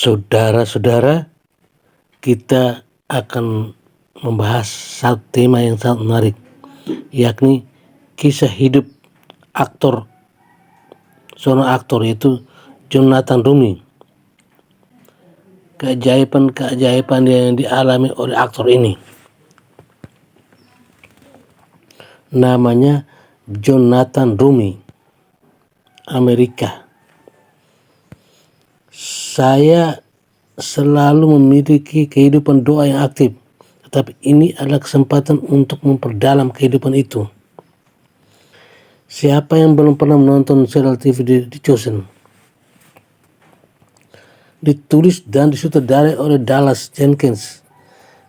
Saudara-saudara, kita akan membahas satu tema yang sangat menarik, yakni kisah hidup seorang aktor yaitu Jonathan Roumie. Keajaiban yang dialami oleh aktor ini. Namanya Jonathan Roumie, Amerika. Saya selalu memiliki kehidupan doa yang aktif, tetapi ini adalah kesempatan untuk memperdalam kehidupan itu. Siapa yang belum pernah menonton serial TV The Chosen? Ditulis dan disutradarai oleh Dallas Jenkins.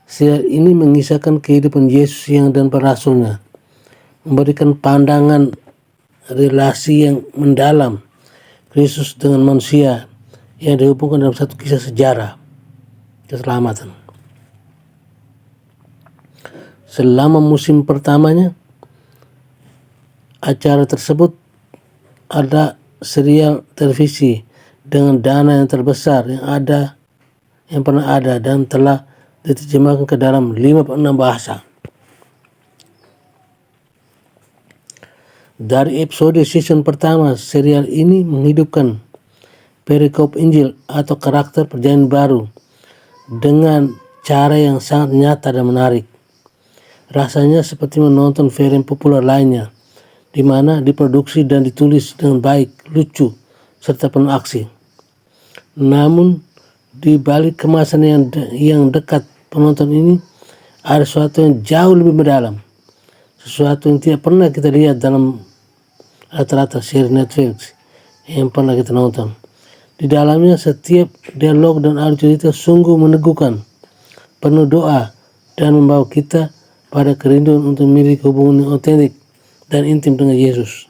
Serial ini mengisahkan kehidupan Yesus dan para rasulnya, memberikan pandangan relasi yang mendalam Kristus dengan manusia yang dihubungkan dalam satu kisah sejarah keselamatan. Selama musim pertamanya, acara tersebut ada serial televisi dengan dana yang terbesar yang pernah ada dan telah diterjemahkan ke dalam 56 bahasa. Dari episode season pertama, serial ini menghidupkan perikop Injil atau karakter perjanjian baru dengan cara yang sangat nyata dan menarik. Rasanya seperti menonton film populer lainnya, di mana diproduksi dan ditulis dengan baik, lucu, serta penuh aksi. Namun, di balik kemasan yang dekat penonton ini, ada sesuatu yang jauh lebih mendalam. Sesuatu yang tidak pernah kita lihat dalam rata-rata seri Netflix yang pernah kita nonton. Di dalamnya setiap dialog dan alur cerita sungguh meneguhkan, penuh doa, dan membawa kita pada kerinduan untuk memiliki hubungan yang otentik dan intim dengan Yesus.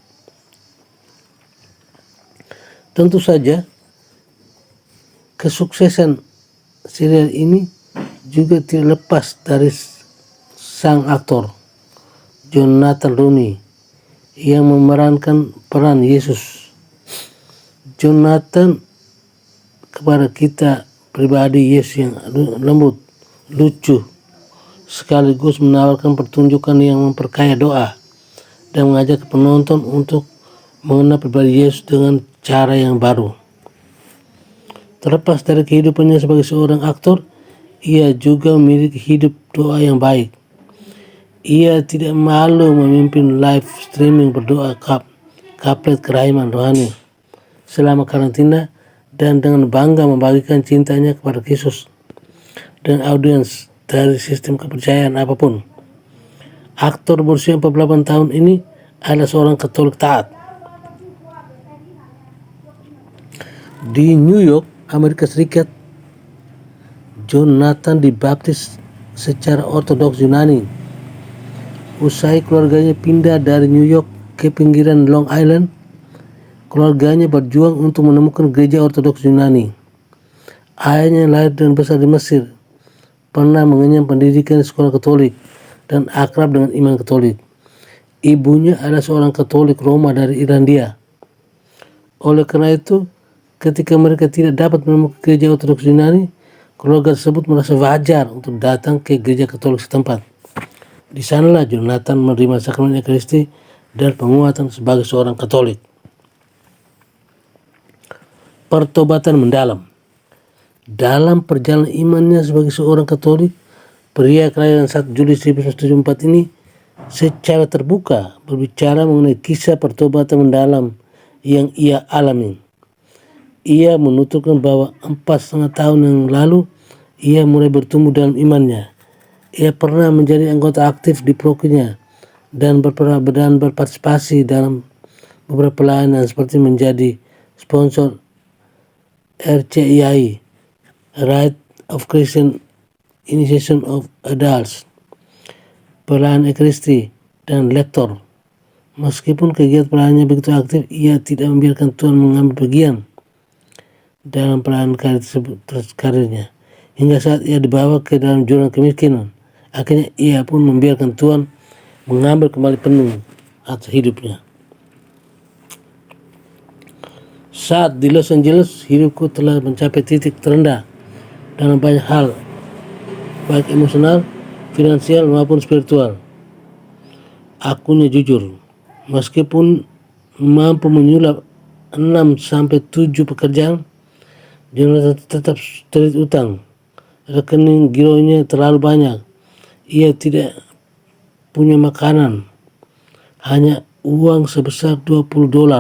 Tentu saja, kesuksesan serial ini juga tidak lepas dari sang aktor Jonathan Roumie yang memerankan peran Yesus. Jonathan kepada kita pribadi Yesus yang lembut, lucu, sekaligus menawarkan pertunjukan yang memperkaya doa dan mengajak penonton untuk mengenal pribadi Yesus dengan cara yang baru. Terlepas dari kehidupannya sebagai seorang aktor, ia juga memiliki hidup doa yang baik. Ia tidak malu memimpin live streaming berdoa kaplet kerahiman rohani selama karantina dan dengan bangga membagikan cintanya kepada Yesus dan audiens dari sistem kepercayaan apapun. Aktor berusia 48 tahun ini adalah seorang Katolik taat. Di New York, Amerika Serikat, Jonathan dibaptis secara ortodoks Yunani. Usai keluarganya pindah dari New York ke pinggiran Long Island, keluarganya berjuang untuk menemukan gereja ortodoks Yunani. Ayahnya yang lahir dan besar di Mesir, pernah mengenyam pendidikan di sekolah Katolik dan akrab dengan iman Katolik. Ibunya adalah seorang Katolik Roma dari Irlandia. Oleh karena itu, ketika mereka tidak dapat menemukan gereja ortodoks Yunani, keluarga tersebut merasa wajar untuk datang ke gereja Katolik setempat. Di sanalah Jonathan menerima sakramen Ekaristi dan penguatan sebagai seorang Katolik. Pertobatan mendalam. Dalam perjalanan imannya sebagai seorang Katolik, pria kelahiran 1 Juli 1974 ini secara terbuka berbicara mengenai kisah pertobatan mendalam yang ia alami. Ia menuturkan bahwa 4,5 tahun yang lalu ia mulai bertumbuh dalam imannya. Ia pernah menjadi anggota aktif di prokinya dan berpartisipasi dalam beberapa pelayanan seperti menjadi sponsor RCII, Right of Christian Initiation of Adults, pelayan Ekaristi, dan lektor. Meskipun kegiatan pelayanannya begitu aktif, ia tidak membiarkan Tuhan mengambil bagian dalam pelayanan karirnya. Hingga saat ia dibawa ke dalam jurang kemiskinan, akhirnya ia pun membiarkan Tuhan mengambil kembali penuh atas hidupnya. Saat di Los Angeles, hidupku telah mencapai titik terendah dalam banyak hal, baik emosional, finansial maupun spiritual. Akunya jujur, meskipun mampu menyulap 6 sampai 7 pekerjaan, Jonathan tetap terit utang. Rekening gironya terlalu banyak. Ia tidak punya makanan, hanya uang sebesar $20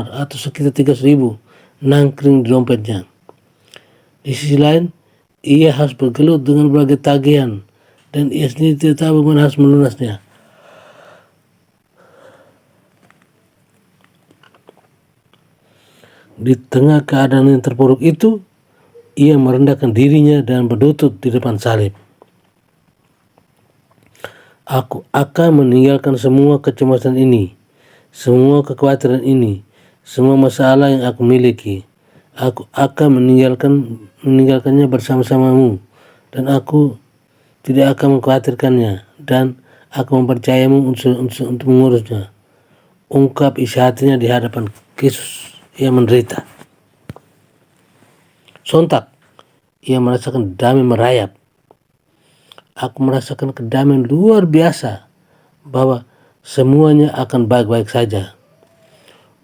atau sekitar 300.000 nangkring di dompetnya. Di sisi lain, ia harus bergelut dengan berbagai tagihan dan ia sendiri tidak tahu bagaimana harus melunasnya. Di tengah keadaan yang terpuruk itu, ia merendahkan dirinya dan berlutut di depan salib. Aku akan meninggalkan semua kecemasan ini, semua kekhawatiran ini, semua masalah yang aku miliki. Aku akan meninggalkannya bersama-samamu, dan aku tidak akan mengkhawatirkannya, dan aku mempercayamu untuk mengurusnya. Ungkap isi hatinya di hadapan Yesus. Ia menderita. Sontak, ia merasakan damai merayap. Aku merasakan kedamaian luar biasa bahwa semuanya akan baik-baik saja.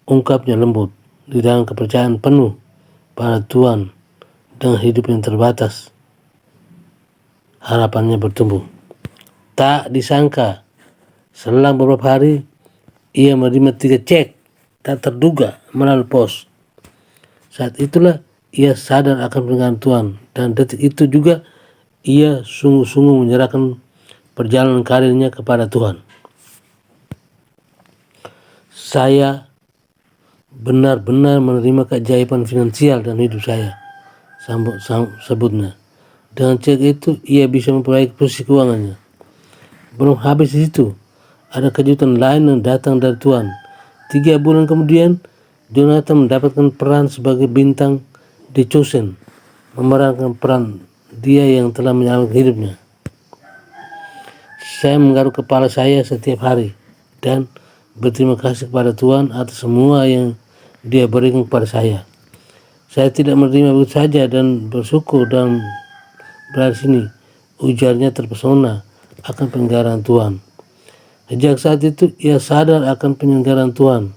Ungkapnya lembut di dalam kepercayaan penuh pada Tuhan dengan hidup yang terbatas. Harapannya bertumbuh. Tak disangka, selang beberapa hari, ia menerima 3 cek tak terduga melalui pos. Saat itulah ia sadar akan pernikahan Tuhan, dan detik itu juga ia sungguh-sungguh menyerahkan perjalanan karirnya kepada Tuhan. Saya benar-benar menerima keajaiban finansial dalam hidup saya, sebutnya. Dengan cek itu ia bisa memperbaiki posisi keuangannya. Belum habis di situ, ada kejutan lain yang datang dari Tuhan. 3 bulan kemudian, Jonathan mendapatkan peran sebagai bintang The Chosen, memerankan peran dia yang telah menyelamatkan hidupnya. Saya menggaruk kepala saya setiap hari dan berterima kasih kepada Tuhan atas semua yang Dia berikan kepada saya. Saya tidak menerima begitu saja dan bersyukur dan berada di sini. Ujarnya terpesona akan penyelenggaraan Tuhan. Sejak saat itu ia sadar akan penyelenggaraan Tuhan,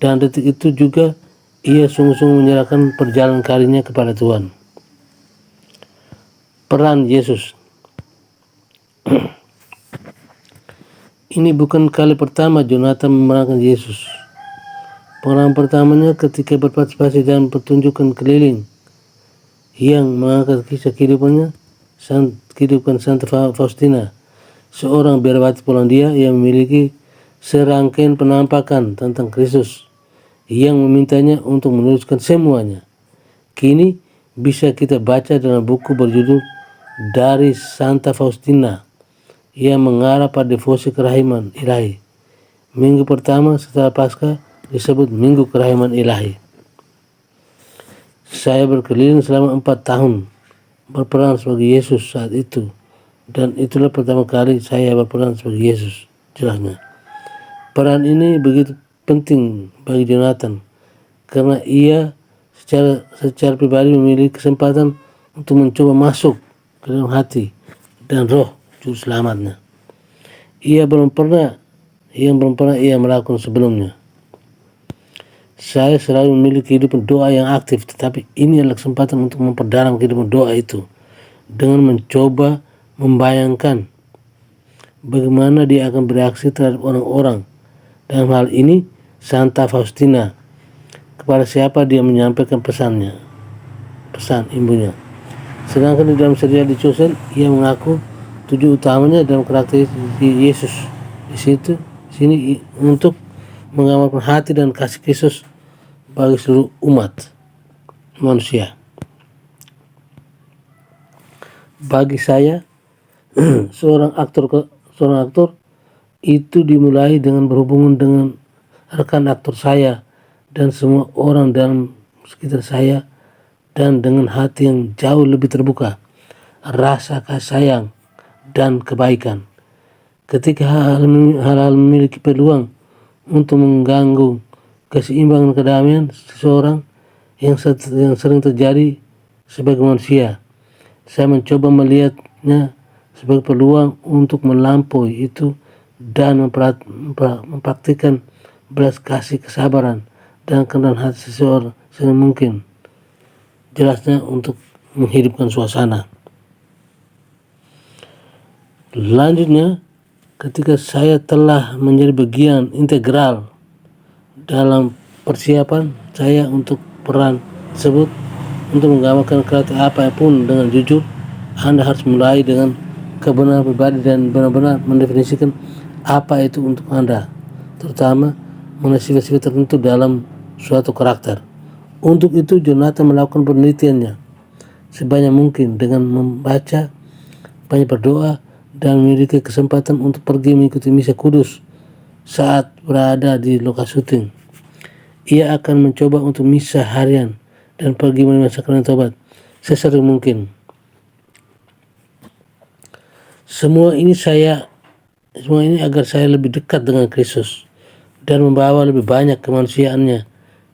dan detik itu juga ia sungguh-sungguh menyerahkan perjalanan karirnya kepada Tuhan. Peran Yesus. Ini bukan kali pertama Jonathan memerankan Yesus. Pengalaman pertamanya ketika berpartisipasi dalam pertunjukan keliling yang mengangkat kisah kehidupan Santa Faustina, seorang biarawati Polandia yang memiliki serangkaian penampakan tentang Kristus yang memintanya untuk menuliskan semuanya. Kini bisa kita baca dalam buku berjudul Dari Santa Faustina yang mengarah pada devosi kerahiman ilahi. Minggu pertama setelah Paskah disebut Minggu Kerahiman Ilahi. Saya berkeliling selama 4 tahun berperan sebagai Yesus saat itu, dan itulah pertama kali saya berperan sebagai Yesus, jelasnya. Peran ini begitu penting bagi Jonathan karena ia secara pribadi memiliki kesempatan untuk mencoba masuk ke dalam hati dan roh juru selamatnya. Yang belum pernah ia melakukan sebelumnya. Saya selalu memiliki kehidupan doa yang aktif, tetapi ini adalah kesempatan untuk memperdalam kehidupan doa itu dengan mencoba membayangkan bagaimana dia akan bereaksi terhadap orang-orang, dalam hal ini Santa Faustina, kepada siapa dia menyampaikan pesan ibunya. Sedangkan di dalam serial The Chosen, ia mengaku tujuan utamanya dalam karakter Yesus di sini untuk mengamalkan hati dan kasih Kristus bagi seluruh umat manusia. Bagi saya, seorang aktor itu dimulai dengan berhubungan dengan rekan aktor saya dan semua orang dalam sekitar saya, dan dengan hati yang jauh lebih terbuka, rasa kasih sayang dan kebaikan. Ketika hal-hal memiliki peluang untuk mengganggu keseimbangan kedamaian seseorang yang sering terjadi sebagai manusia. Saya mencoba melihatnya sebagai peluang untuk melampaui itu dan mempraktikkan belas kasih, kesabaran, dan kerendahan hati seseorang semungkin jelasnya untuk menghidupkan suasana. Selanjutnya, ketika saya telah menjadi bagian integral dalam persiapan saya untuk peran tersebut, untuk menggambarkan kreatif apapun dengan jujur, Anda harus mulai dengan kebenaran pribadi dan benar-benar mendefinisikan apa itu untuk Anda, terutama mengenai sifat-sifat tertentu dalam suatu karakter. Untuk itu, Jonathan melakukan penelitiannya sebanyak mungkin dengan membaca, banyak berdoa, dan memiliki kesempatan untuk pergi mengikuti misa kudus saat berada di lokasi syuting. Ia akan mencoba untuk misa harian dan pergi menerima sakramen tobat sesering mungkin. Semua ini agar saya lebih dekat dengan Kristus dan membawa lebih banyak kemanusiaannya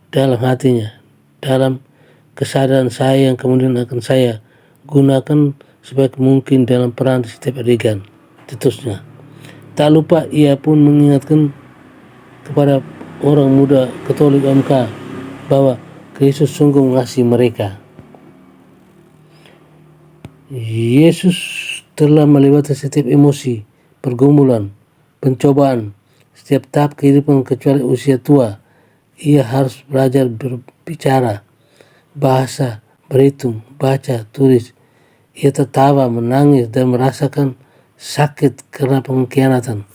dalam hatinya, dalam kesadaran saya yang kemudian akan saya gunakan sebaik mungkin dalam peran di setiap adegan. Terusnya, tak lupa ia pun mengingatkan kepada orang muda Katolik MK bahwa Kristus sungguh mengasihi mereka. Yesus telah melewati setiap emosi, pergumulan, pencobaan, setiap tahap kehidupan kecuali usia tua. Ia harus belajar berbicara, bahasa, berhitung, baca, tulis. Ia tertawa, menangis, dan merasakan sakit karena pengkhianatan.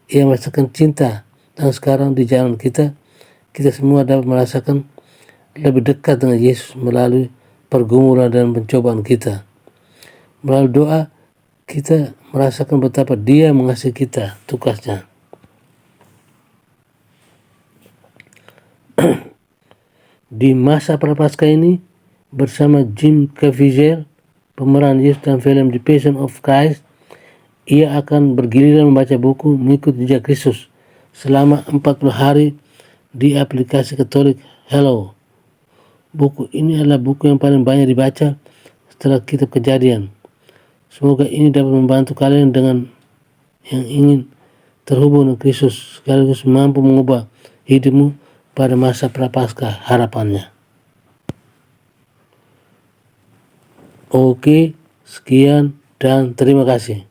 Ia merasakan cinta, dan sekarang di jalan kita semua dapat merasakan lebih dekat dengan Yesus melalui pergumulan dan pencobaan kita. Melalui doa, kita merasakan betapa Dia mengasihi kita, tugasnya. Di masa prapaskah ini, bersama Jim Caviezel, pemeran Yesus dalam film The Passion of Christ, ia akan bergiliran membaca buku Mengikuti Jejak Kristus selama 40 hari di aplikasi Katolik Hello. Buku ini adalah buku yang paling banyak dibaca setelah kitab Kejadian. Semoga ini dapat membantu kalian dengan yang ingin terhubung dengan Kristus sekaligus mampu mengubah hidupmu pada masa prapaskah harapannya. Oke, sekian dan terima kasih.